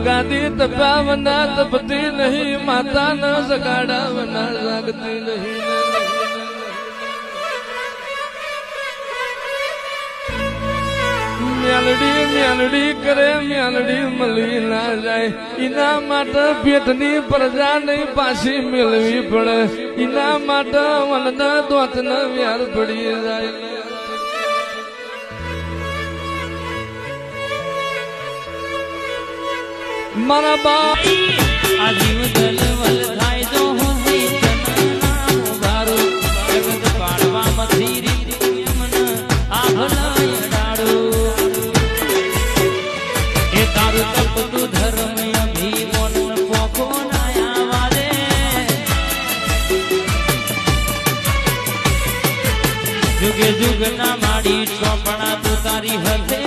गादी तपावना तपती नहीं माता न जगाड़ावना जागती नहीं म्यालडी म्यालडी करे म्यालडी मली ना जाए इना माटे पेटनी प्रजा नहीं पासी मिलवी पड़े इना माटे वनना दोतना व्यार पड़ी जाए मारा बाप आजीव दल वल थाय जो होसी चनना मुबारो जगत पाड़वा मथीरी मन आभलाय डाड़ो ए तारु तप तु धर्म अभिमन पोखो नाया वाले जुगे जुग ना माड़ी चौपड़ा तु तारी हथे